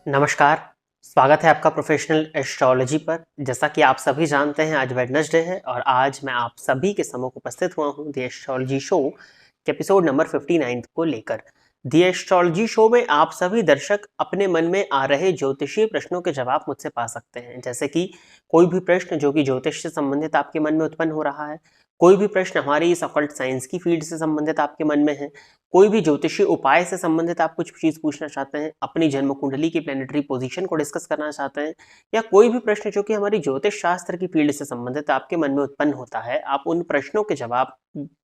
नमस्कार, स्वागत है आपका प्रोफेशनल एस्ट्रोलॉजी पर। जैसा कि आप सभी जानते हैं आज वेडनेसडे है और आज मैं आप सभी के सम्मुख उपस्थित हुआ हूं द एस्ट्रोलॉजी शो के एपिसोड नंबर 59 को लेकर। द एस्ट्रोलॉजी शो में आप सभी दर्शक अपने मन में आ रहे ज्योतिषीय प्रश्नों के जवाब मुझसे पा सकते हैं। जैसे कि कोई भी प्रश्न जो कि ज्योतिष से संबंधित आपके मन में उत्पन्न हो रहा है, कोई भी प्रश्न हमारी इस ऑकल्ट साइंस की फील्ड से संबंधित आपके मन में है, कोई भी ज्योतिषीय उपाय से संबंधित आप कुछ चीज पूछना चाहते हैं, अपनी जन्म कुंडली की प्लेनेटरी पोजीशन को डिस्कस करना चाहते हैं, या कोई भी प्रश्न जो कि हमारी ज्योतिष शास्त्र की फील्ड से संबंधित आपके मन में उत्पन्न होता है, आप उन प्रश्नों के जवाब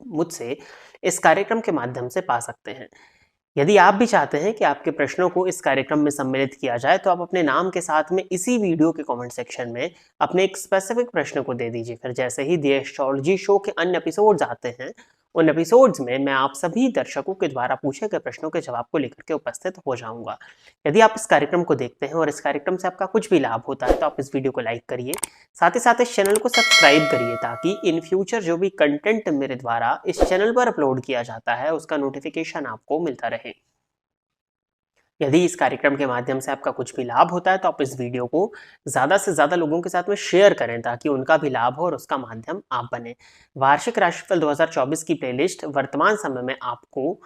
मुझसे इस कार्यक्रम के माध्यम से पा सकते हैं। यदि आप भी चाहते हैं कि आपके प्रश्नों को इस कार्यक्रम में सम्मिलित किया जाए तो आप अपने नाम के साथ में इसी वीडियो के कमेंट सेक्शन में अपने एक स्पेसिफिक प्रश्न को दे दीजिए। फिर जैसे ही द एस्ट्रोलॉजी शो के अन्य एपिसोड्स आते हैं, उन एपिसोड्स में मैं आप सभी दर्शकों के द्वारा पूछे गए प्रश्नों के जवाब को लेकर के उपस्थित हो जाऊंगा। यदि आप इस कार्यक्रम को देखते हैं और इस कार्यक्रम से आपका कुछ भी लाभ होता है तो आप इस वीडियो को लाइक करिए, साथ ही साथ इस चैनल को सब्सक्राइब करिए ताकि इन फ्यूचर जो भी कंटेंट मेरे द्वारा इस चैनल पर अपलोड किया जाता है उसका नोटिफिकेशन आपको मिलता रहे। यदि इस कार्यक्रम के माध्यम से आपका कुछ भी लाभ होता है तो आप इस वीडियो को ज़्यादा से ज़्यादा लोगों के साथ में शेयर करें ताकि उनका भी लाभ हो और उसका माध्यम आप बने। वार्षिक राशिफल 2024 की प्लेलिस्ट वर्तमान समय में आपको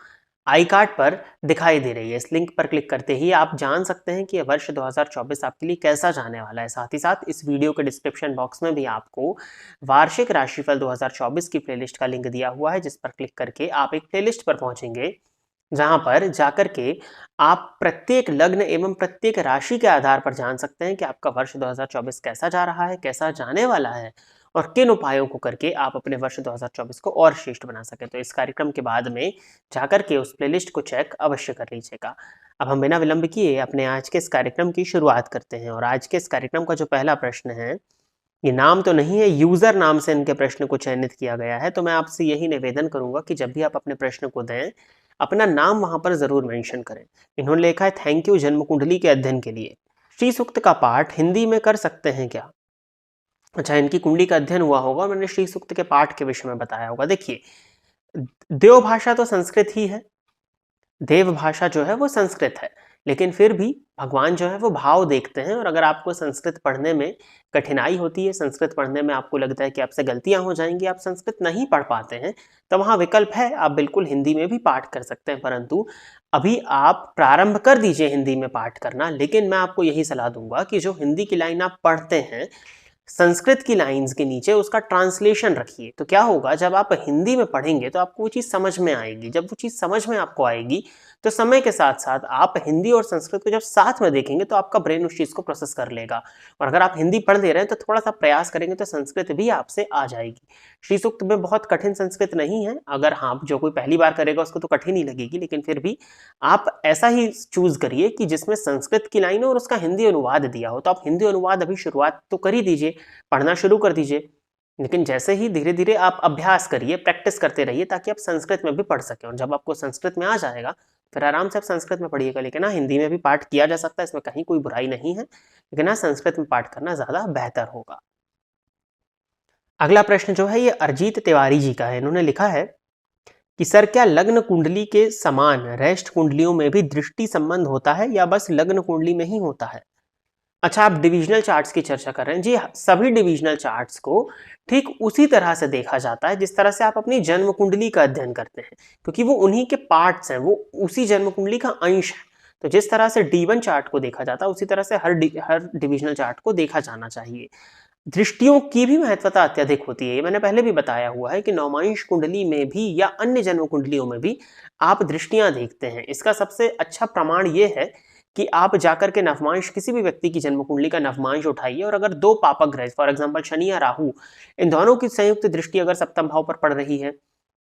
आई कार्ड पर दिखाई दे रही है। इस लिंक पर क्लिक करते ही आप जान सकते हैं कि वर्ष 2024 आपके लिए कैसा जाने वाला है। साथ ही साथ इस वीडियो के डिस्क्रिप्शन बॉक्स में भी आपको वार्षिक राशिफल 2024 की प्लेलिस्ट का लिंक दिया हुआ है, जिस पर क्लिक करके आप एक प्लेलिस्ट पर पहुंचेंगे जहां पर जाकर के आप प्रत्येक लग्न एवं प्रत्येक राशि के आधार पर जान सकते हैं कि आपका वर्ष 2024 कैसा जा रहा है, कैसा जाने वाला है और किन उपायों को करके आप अपने वर्ष 2024 को और श्रेष्ठ बना सके। तो इस कार्यक्रम के बाद में जाकर के उस प्लेलिस्ट को चेक अवश्य कर लीजिएगा। अब हम बिना विलंब किए अपने आज के इस कार्यक्रम की शुरुआत करते हैं और आज के इस कार्यक्रम का जो पहला प्रश्न है, ये नाम तो नहीं है, यूजर नाम से इनके प्रश्न को चयनित किया गया है। तो मैं आपसे यही निवेदन करूंगा कि जब भी आप अपने प्रश्न को दें, अपना नाम वहां पर जरूर मेंशन करें। इन्होंने लिखा है, थैंक यू जन्म कुंडली के अध्ययन के लिए। श्री सूक्त का पाठ हिंदी में कर सकते हैं क्या? अच्छा, इनकी कुंडली का अध्ययन हुआ होगा और मैंने श्री सूक्त के पाठ के विषय में बताया होगा। देखिए, देव भाषा तो संस्कृत ही है, देव भाषा जो है वो संस्कृत है, लेकिन फिर भी भगवान जो है वो भाव देखते हैं। और अगर आपको संस्कृत पढ़ने में कठिनाई होती है, संस्कृत पढ़ने में आपको लगता है कि आपसे गलतियां हो जाएंगी, आप संस्कृत नहीं पढ़ पाते हैं, तो वहां विकल्प है, आप बिल्कुल हिंदी में भी पाठ कर सकते हैं। परंतु अभी आप प्रारंभ कर दीजिए हिंदी में पाठ करना, लेकिन मैं आपको यही सलाह दूंगा कि जो हिंदी की लाइन आप पढ़ते हैं, संस्कृत की लाइंस के नीचे उसका ट्रांसलेशन रखिए। तो क्या होगा, जब आप हिंदी में पढ़ेंगे तो आपको वो चीज़ समझ में आएगी। जब वो चीज़ समझ में आपको आएगी तो समय के साथ साथ आप हिंदी और संस्कृत को जब साथ में देखेंगे तो आपका ब्रेन उस चीज़ को प्रोसेस कर लेगा। और अगर आप हिंदी पढ़ ले रहे हैं तो थोड़ा सा प्रयास करेंगे तो संस्कृत भी आपसे आ जाएगी। श्री सूक्त में बहुत कठिन संस्कृत नहीं है, अगर हाँ जो कोई पहली बार करेगा उसको तो कठिन ही लगेगी, लेकिन फिर भी आप ऐसा ही चूज करिए कि जिसमें संस्कृत की लाइन हो और उसका हिंदी अनुवाद दिया हो। तो आप हिंदी अनुवाद अभी शुरुआत तो कर ही दीजिए, पढ़ना शुरू कर दीजिए, लेकिन जैसे ही धीरे धीरे आप अभ्यास करिए, प्रैक्टिस करते रहिए ताकि आप संस्कृत में भी पढ़ सकें। और जब आपको संस्कृत में आ जाएगा फिर आराम से आप संस्कृत में पढ़िएगा। लेकिन हाँ, हिंदी में भी पाठ किया जा सकता है, इसमें कहीं कोई बुराई नहीं है, लेकिन हाँ संस्कृत में पाठ करना ज्यादा बेहतर होगा। अगला प्रश्न जो है ये अरिजीत तिवारी जी का है। इन्होंने लिखा है कि सर, क्या लग्न कुंडली के समान रेस्ट कुंडलियों में भी दृष्टि संबंध होता है या बस लग्न कुंडली में ही होता है? अच्छा, आप डिविजनल चार्ट्स की चर्चा कर रहे हैं। जी, सभी डिविजनल चार्ट्स को ठीक उसी तरह से देखा जाता है जिस तरह से आप अपनी जन्म कुंडली का अध्ययन करते हैं, क्योंकि वो उन्हीं के पार्ट्स हैं, वो उसी जन्म कुंडली का अंश है। तो जिस तरह से D1 चार्ट को देखा जाता है उसी तरह से हर डिविजनल चार्ट को देखा जाना चाहिए। दृष्टियों की भी महत्वता अत्यधिक होती है, ये मैंने पहले भी बताया हुआ है कि नवमांश कुंडली में भी या अन्य जन्म कुंडलियों में भी आप दृष्टियां देखते हैं। इसका सबसे अच्छा प्रमाण ये है कि आप जाकर के नवमांश, किसी भी व्यक्ति की जन्म कुंडली का नवमांश उठाइए और अगर दो पापक ग्रह, फॉर एग्जांपल शनि या राहु, इन दोनों की संयुक्त दृष्टि अगर सप्तम भाव पर पड़ रही है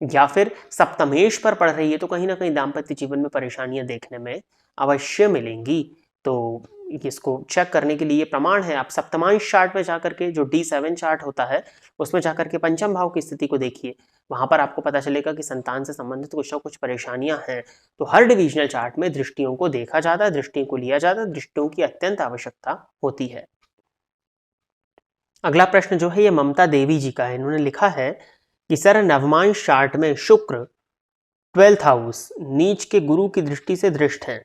या फिर सप्तमेश पर पड़ रही है तो कहीं ना कहीं दाम्पत्य जीवन में परेशानियां देखने में अवश्य मिलेंगी। तो इसको चेक करने के लिए प्रमाण है, आप सप्तमांश चार्ट में जाकर के, जो D7 चार्ट होता है उसमें जाकर के पंचम भाव की स्थिति को देखिए, वहां पर आपको पता चलेगा कि संतान से संबंधित कुछ ना कुछ परेशानियां हैं। तो हर डिविजनल चार्ट में दृष्टियों को देखा जाता है, दृष्टियों को लिया जाता है, दृष्टियों की अत्यंत आवश्यकता होती है। अगला प्रश्न जो है ये ममता देवी जी का है। इन्होंने लिखा है कि सर, नवमांश चार्ट में शुक्र 12th हाउस नीच के गुरु की दृष्टि से दृष्ट है,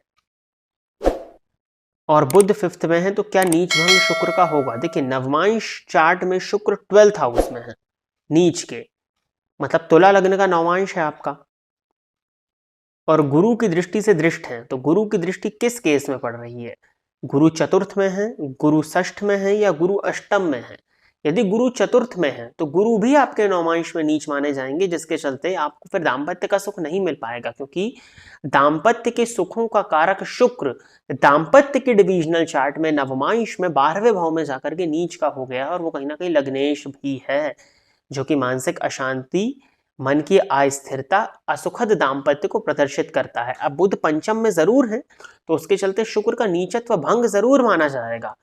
और बुध 5th में है, तो क्या नीच भंग शुक्र का होगा? देखिए नवमांश चार्ट में शुक्र 12th हाउस में है नीच के, मतलब तुला लग्न का नवमांश है आपका, और गुरु की दृष्टि से दृष्ट है। तो गुरु की दृष्टि किस केस में पड़ रही है? गुरु चतुर्थ में है, गुरु षष्ठ में है, या गुरु अष्टम में है? यदि गुरु चतुर्थ में है तो गुरु भी आपके नौमांश में नीच माने जाएंगे, जिसके चलते आपको फिर दाम्पत्य का सुख नहीं मिल पाएगा, क्योंकि दाम्पत्य के सुखों का कारक शुक्र दाम्पत्य के डिविजनल चार्ट में नवमांश में 12वें भाव में जाकर के नीच का हो गया, और वो कहीं ना कहीं लग्नेश भी है, जो कि मानसिक अशांति, मन की अस्थिरता, असुखद दाम्पत्य को प्रदर्शित करता है। अब बुध पंचम में जरूर है, तो उसके चलते शुक्र का नीचत्व भंग जरूर माना जाएगा।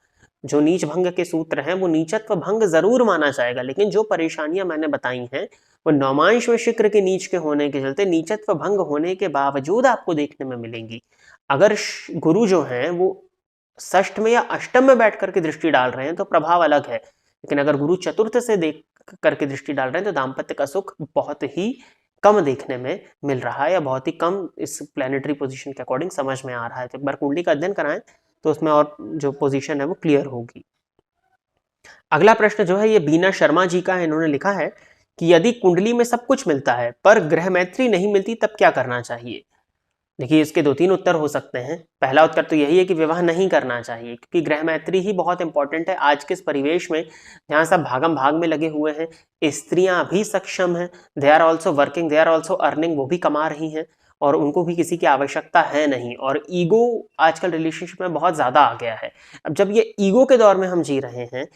जो नीच भंग के सूत्र हैं वो नीचत्व भंग जरूर माना जाएगा, लेकिन जो परेशानियां मैंने बताई हैं वो नौमांश में शुक्र के नीच के होने के चलते नीचत्व भंग होने के बावजूद आपको देखने में मिलेंगी। अगर गुरु जो हैं वो षष्ठ में या अष्टम में बैठ करके दृष्टि डाल रहे हैं तो प्रभाव अलग है, लेकिन अगर गुरु चतुर्थ से देख करके दृष्टि डाल रहे हैं तो दाम्पत्य का सुख बहुत ही कम देखने में मिल रहा है, या बहुत ही कम इस प्लैनेटरी पोजीशन के अकॉर्डिंग समझ में आ रहा है। तो एक बार कुंडली का अध्ययन कराएं तो उसमें और जो पोजीशन है वो क्लियर होगी। अगला प्रश्न जो है ये बीना शर्मा जी का है। इन्होंने लिखा है कि यदि कुंडली में सब कुछ मिलता है पर ग्रह मैत्री नहीं मिलती तब क्या करना चाहिए? देखिए इसके 2-3 उत्तर हो सकते हैं। पहला उत्तर तो यही है कि विवाह नहीं करना चाहिए, क्योंकि ग्रह मैत्री ही बहुत इंपॉर्टेंट है आज के इस परिवेश में जहां सब भागम भाग में लगे हुए हैं। स्त्रियां भी सक्षम हैं, they are also working, they are also earning, वो भी कमा रही हैं और उनको भी किसी की आवश्यकता है नहीं, और ईगो आजकल रिलेशनशिप में बहुत ज्यादा आ गया है। अब जब ये ईगो के दौर में हम जी रहे हैं,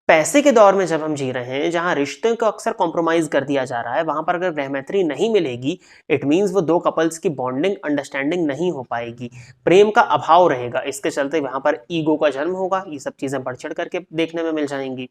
पैसे के दौर में जब हम जी रहे हैं, जहां रिश्तों को अक्सर कॉम्प्रोमाइज कर दिया जा रहा है, वहां पर अगर ग्रह मैत्री नहीं मिलेगी, इट मीन्स वो दो कपल्स की बॉन्डिंग अंडरस्टैंडिंग नहीं हो पाएगी, प्रेम का अभाव रहेगा। इसके चलते वहां पर ईगो का जन्म होगा, ये सब चीजें बढ़ चढ़ करके देखने में मिल जाएंगी।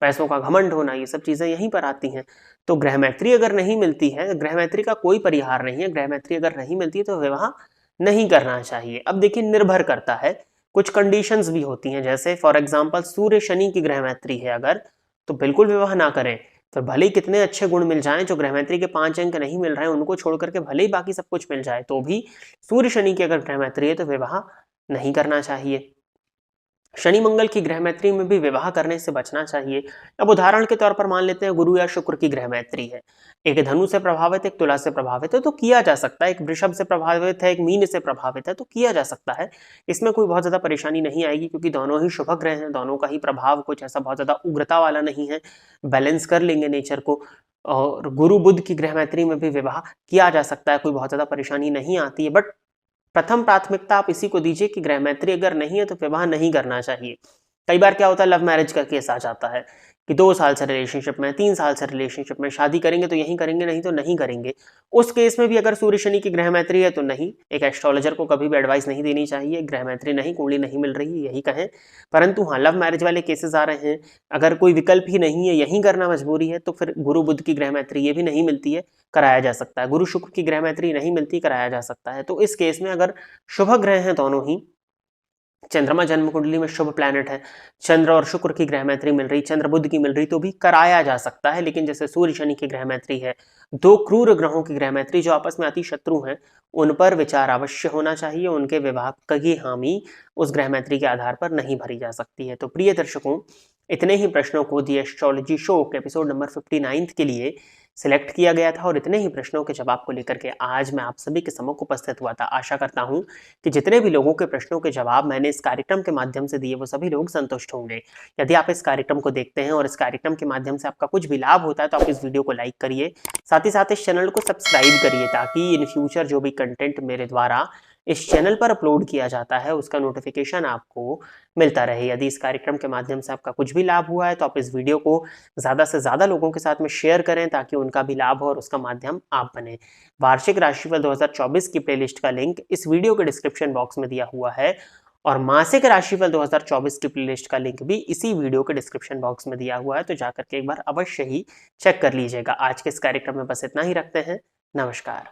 पैसों का घमंड होना, ये सब चीजें यहीं पर आती हैं। तो ग्रह मैत्री अगर नहीं मिलती है, ग्रह मैत्री का कोई परिहार नहीं है, ग्रह मैत्री अगर नहीं मिलती है तो विवाह नहीं करना चाहिए। अब देखिए निर्भर करता है, कुछ कंडीशंस भी होती हैं, जैसे फॉर एग्जांपल सूर्य शनि की ग्रह मैत्री है अगर, तो बिल्कुल विवाह ना करें। तो भले ही कितने अच्छे गुण मिल जाएं, जो ग्रह मैत्री के 5 अंक नहीं मिल रहे हैं उनको छोड़ करके भले ही बाकी सब कुछ मिल जाए, तो भी सूर्य शनि की अगर ग्रह मैत्री है तो विवाह नहीं करना चाहिए। शनि मंगल की ग्रह मैत्री में भी विवाह करने से बचना चाहिए। अब उदाहरण के तौर पर मान लेते हैं गुरु या शुक्र की ग्रह मैत्री है, एक धनु से प्रभावित, एक तुला से प्रभावित है, तो किया जा सकता है। एक वृषभ से प्रभावित है, एक मीन से प्रभावित है, तो किया जा सकता है। इसमें कोई बहुत ज्यादा परेशानी नहीं आएगी, क्योंकि दोनों ही शुभ ग्रह हैं, दोनों का ही प्रभाव कुछ ऐसा बहुत ज्यादा उग्रता वाला नहीं है, बैलेंस कर लेंगे नेचर को। और गुरु बुध की ग्रह मैत्री में भी विवाह किया जा सकता है, कोई बहुत ज्यादा परेशानी नहीं आती है। बट प्रथम प्राथमिकता आप इसी को दीजिए कि ग्रह मैत्री अगर नहीं है तो विवाह नहीं करना चाहिए। कई बार क्या होता है, लव मैरिज का केस आ जाता है कि 2 साल से रिलेशनशिप में, 3 साल से रिलेशनशिप में, शादी करेंगे तो यहीं करेंगे, नहीं तो नहीं करेंगे। उस केस में भी अगर सूर्य शनि की ग्रह मैत्री है तो नहीं, एक एस्ट्रोलॉजर को कभी भी एडवाइस नहीं देनी चाहिए, ग्रह मैत्री नहीं, कुंडली नहीं मिल रही यही कहें। परंतु हाँ, लव मैरिज वाले केसेस आ रहे हैं, अगर कोई विकल्प ही नहीं है, यहीं करना मजबूरी है, तो फिर गुरु बुध की ग्रह मैत्री ये भी नहीं मिलती है, कराया जा सकता है। गुरु शुक्र की ग्रह मैत्री नहीं मिलती, कराया जा सकता है। तो इस केस में अगर शुभ ग्रह हैं दोनों ही, चंद्रमा जन्म कुंडली में शुभ प्लैनेट है, चंद्र और शुक्र की ग्रह मैत्री मिल रही, चंद्र बुध की मिल रही, तो भी कराया जा सकता है। लेकिन जैसे सूर्य शनि की ग्रह मैत्री है, 2 क्रूर ग्रहों की ग्रह मैत्री जो आपस में अति शत्रु हैं, उन पर विचार अवश्य होना चाहिए। उनके विवाह की हामी उस ग्रह मैत्री के आधार पर नहीं भरी जा सकती है। तो प्रिय दर्शकों, इतने ही प्रश्नों को दी एस्ट्रोलॉजी शो के एपिसोड नंबर 59 के लिए सिलेक्ट किया गया था, और इतने ही प्रश्नों के जवाब को लेकर के आज मैं आप सभी के सम्मुख उपस्थित हुआ था। आशा करता हूं कि जितने भी लोगों के प्रश्नों के जवाब मैंने इस कार्यक्रम के माध्यम से दिए वो सभी लोग संतुष्ट होंगे। यदि आप इस कार्यक्रम को देखते हैं और इस कार्यक्रम के माध्यम से आपका कुछ भी लाभ होता है तो आप इस वीडियो को लाइक करिए, साथ ही साथ इस चैनल को सब्सक्राइब करिए, ताकि इन फ्यूचर जो भी कंटेंट मेरे द्वारा इस चैनल पर अपलोड किया जाता है उसका नोटिफिकेशन आपको मिलता रहे। यदि इस कार्यक्रम के माध्यम से आपका कुछ भी लाभ हुआ है तो आप इस वीडियो को ज़्यादा से ज़्यादा लोगों के साथ में शेयर करें, ताकि उनका भी लाभ हो और उसका माध्यम आप बने। वार्षिक राशिफल 2024 की प्लेलिस्ट का लिंक इस वीडियो के डिस्क्रिप्शन बॉक्स में दिया हुआ है, और मासिक राशिफल 2024 की प्लेलिस्ट का लिंक भी इसी वीडियो के डिस्क्रिप्शन बॉक्स में दिया हुआ है, तो जाकर के एक बार अवश्य ही चेक कर लीजिएगा। आज के इस कार्यक्रम में बस इतना ही रखते हैं। नमस्कार।